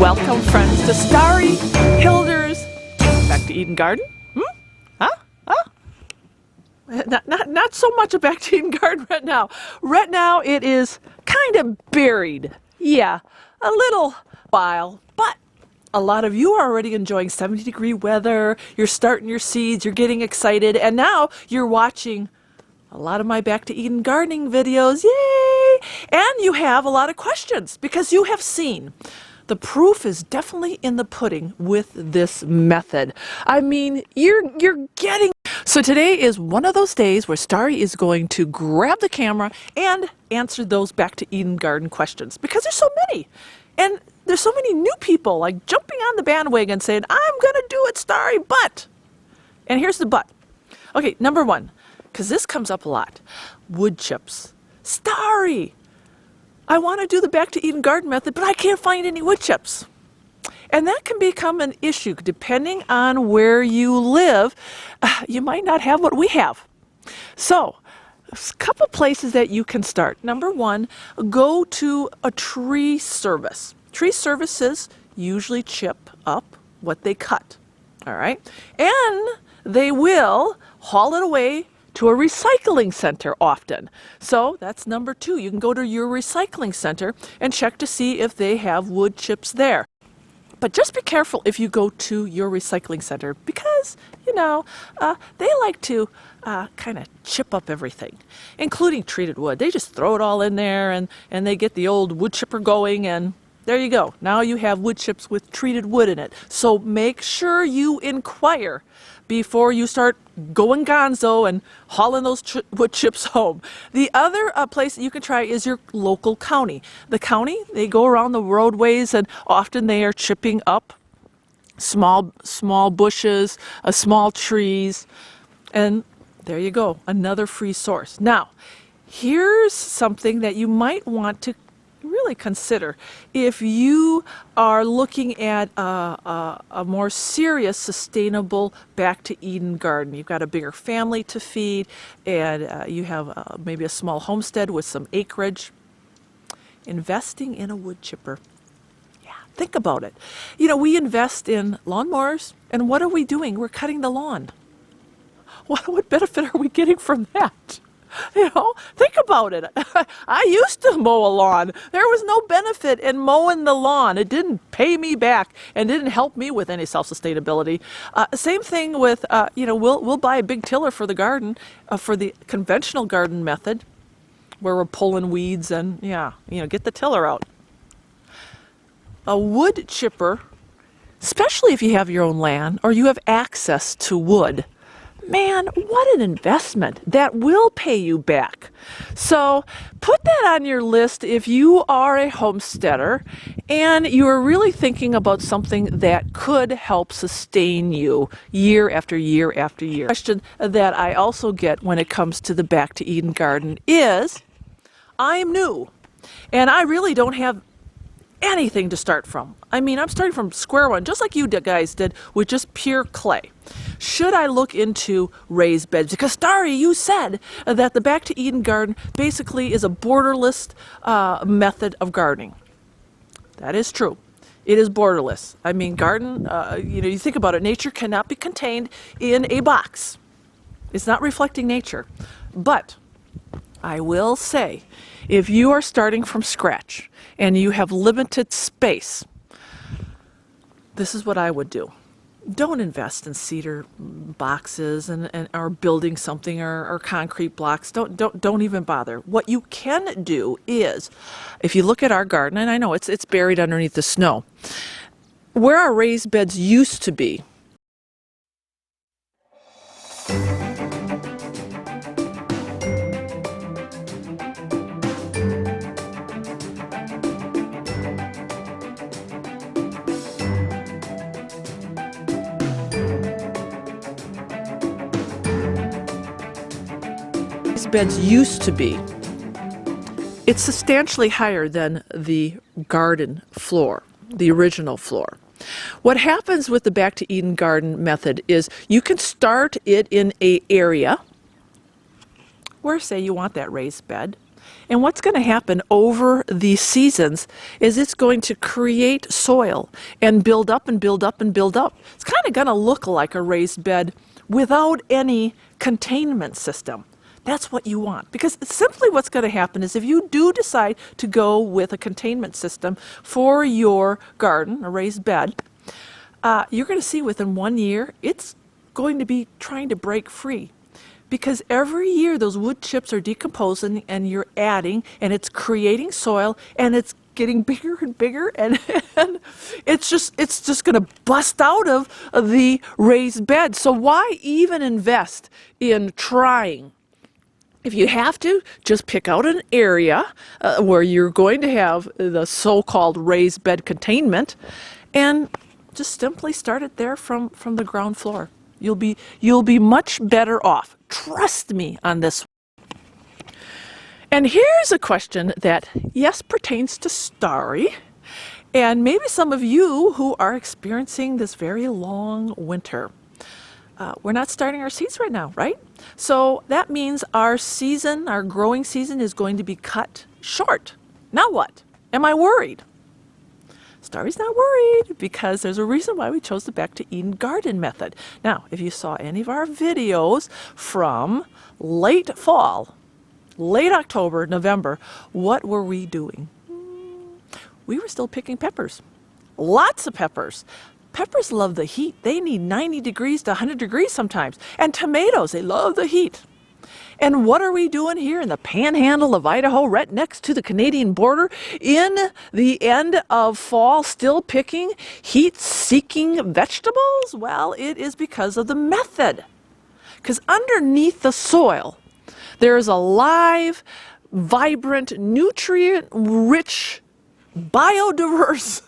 Welcome, friends, to Starry Hilder's Back to Eden Garden. Not so much a Back to Eden Garden right now. Right now it is kind of buried. Yeah, a little while, but a lot of you are already enjoying 70-degree weather. You're starting your seeds, you're getting excited, and now you're watching a lot of my Back to Eden gardening videos. Yay! And you have a lot of questions because you have seen the proof is definitely in the pudding with this method. I mean, you're getting... So today is one of those days where Starry is going to grab the camera and answer those Back to Eden garden questions because there's so many. And there's so many new people like jumping on the bandwagon saying, I'm going to do it, Starry, but... And here's the but. Okay, number one, because this comes up a lot. Wood chips. Starry! I want to do the Back to Eden garden method, but I can't find any wood chips. And that can become an issue depending on where you live. You might not have what we have. So, a couple places that you can start. Number one, go to a tree service. Tree services usually chip up what they cut. All right? And they will haul it away to a recycling center often. So that's number two. You can go to your recycling center and check to see if they have wood chips there. But just be careful if you go to your recycling center because, you know, they like to kind of chip up everything, including treated wood. They just throw it all in there and they get the old wood chipper going and there you go. Now you have wood chips with treated wood in it. So make sure you inquire before you start going gonzo and hauling those wood chips home. The other place that you can try is your local county. The county, they go around the roadways and often they are chipping up small bushes, small trees, and there you go, another free source. Now, here's something that you might want to really consider if you are looking at a more serious, sustainable Back to Eden garden. You've got a bigger family to feed, and you have maybe a small homestead with some acreage. Investing in a wood chipper. Yeah, think about it. You know, we invest in lawnmowers, and what are we doing? We're cutting the lawn. What benefit are we getting from that? You know, think about it. I used to mow a lawn. There was no benefit in mowing the lawn. It didn't pay me back and didn't help me with any self-sustainability. Same thing with, you know, we'll buy a big tiller for the garden, for the conventional garden method, where we're pulling weeds and, yeah, you know, get the tiller out. A wood chipper, especially if you have your own land or you have access to wood, man, what an investment. That will pay you back. So put that on your list if you are a homesteader and you are really thinking about something that could help sustain you year after year after year. The question that I also get when it comes to the Back to Eden garden is, I'm new and I really don't have anything to start from. I mean, I'm starting from square one, just like you guys did, with just pure clay. Should I look into raised beds? Because Starry, you said that the Back to Eden garden basically is a borderless method of gardening. That is true. It is borderless. I mean, garden, you know, you think about it, nature cannot be contained in a box. It's not reflecting nature. But I will say, if you are starting from scratch and you have limited space, this is what I would do. don't invest in cedar boxes and or building something or concrete blocks. Don't even bother. What you can do is, if you look at our garden, and I know it's buried underneath the snow, where our raised beds used to be. Beds used to be, it's substantially higher than the garden floor, the original floor. What happens with the Back to Eden garden method is you can start it in an area where, say, you want that raised bed. And what's going to happen over the seasons is it's going to create soil and build up and build up and build up. It's kind of going to look like a raised bed without any containment system. That's what you want, because simply what's going to happen is if you do decide to go with a containment system for your garden, a raised bed, you're going to see within 1 year it's going to be trying to break free, because every year those wood chips are decomposing and you're adding, and it's creating soil, and it's getting bigger and bigger, and it's just going to bust out of the raised bed. So why even invest in trying? If you have to, just pick out an area where you're going to have the so-called raised bed containment, and just simply start it there from the ground floor. You'll be much better off. Trust me on this. And here's a question that, yes, pertains to Starry, and maybe some of you who are experiencing this very long winter. We're not starting our seeds right now, right? So that means our season, our growing season, is going to be cut short. Now what? Am I worried? Starry's not worried, because there's a reason why we chose the Back to Eden garden method. Now, if you saw any of our videos from late fall, late October, November, what were we doing? We were still picking peppers. Lots of peppers. Peppers love the heat. They need 90 degrees to 100 degrees sometimes. And tomatoes, they love the heat. And what are we doing here in the panhandle of Idaho, right next to the Canadian border, in the end of fall, still picking heat-seeking vegetables? Well, it is because of the method. Because underneath the soil, there is a live, vibrant, nutrient-rich, biodiverse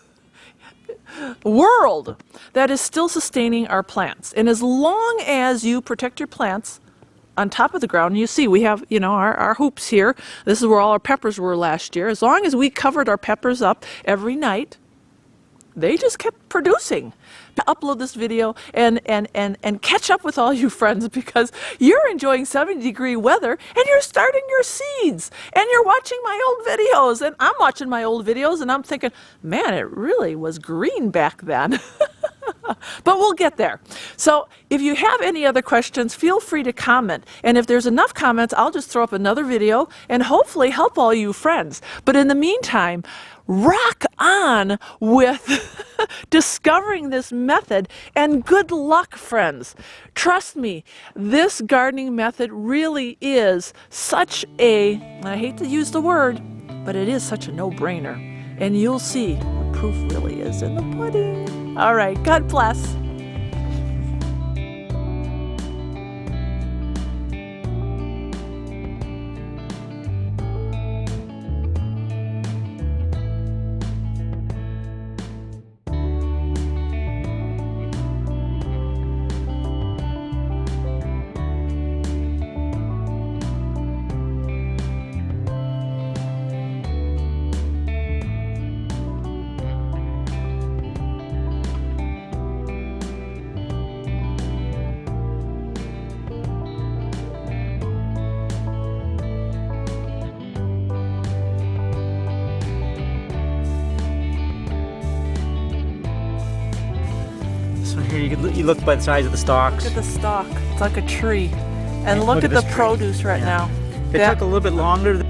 world that is still sustaining our plants. And as long as you protect your plants on top of the ground, you see we have, our hoops here. This is where all our peppers were last year. As long as we covered our peppers up every night, they just kept producing. Upload this video and catch up with all you friends, because you're enjoying 70-degree weather and you're starting your seeds and you're watching my old videos, and I'm watching my old videos and I'm thinking, man, it really was green back then. But we'll get there. So if you have any other questions, feel free to comment. And if there's enough comments, I'll just throw up another video and hopefully help all you friends. But in the meantime, rock on with discovering this method, and good luck, friends. Trust me, this gardening method really is such a, I hate to use the word, but it is such a no-brainer. And you'll see the proof really is in the pudding. All right, God bless. So here you look by the size of the stalks. Look at the stalk. It's like a tree. And look at the produce right now. It took a little bit longer.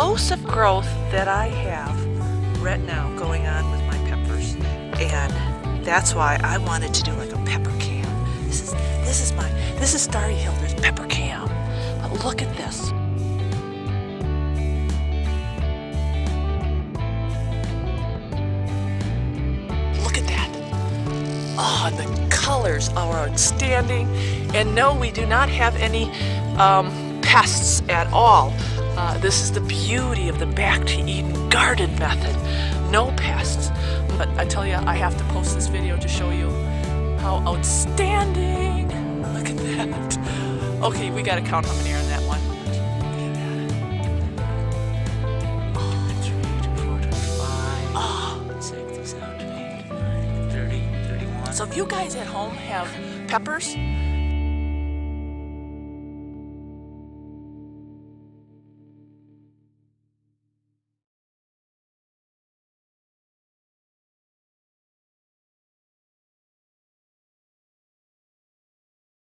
explosive growth that I have right now going on with my peppers. And that's why I wanted to do like a pepper cam. This is Starry Hilder's pepper cam. But look at this. Look at that. Oh, and the colors are outstanding. And no, we do not have any pests at all. This is the beauty of the Back to Eden garden method. No pests. But I tell you, I have to post this video to show you how outstanding. Look at that. Okay, we gotta count how many are in that one. Look at that. 3, 4, 5, 6, 7, 8, 9, 30, 31. So if you guys at home have peppers,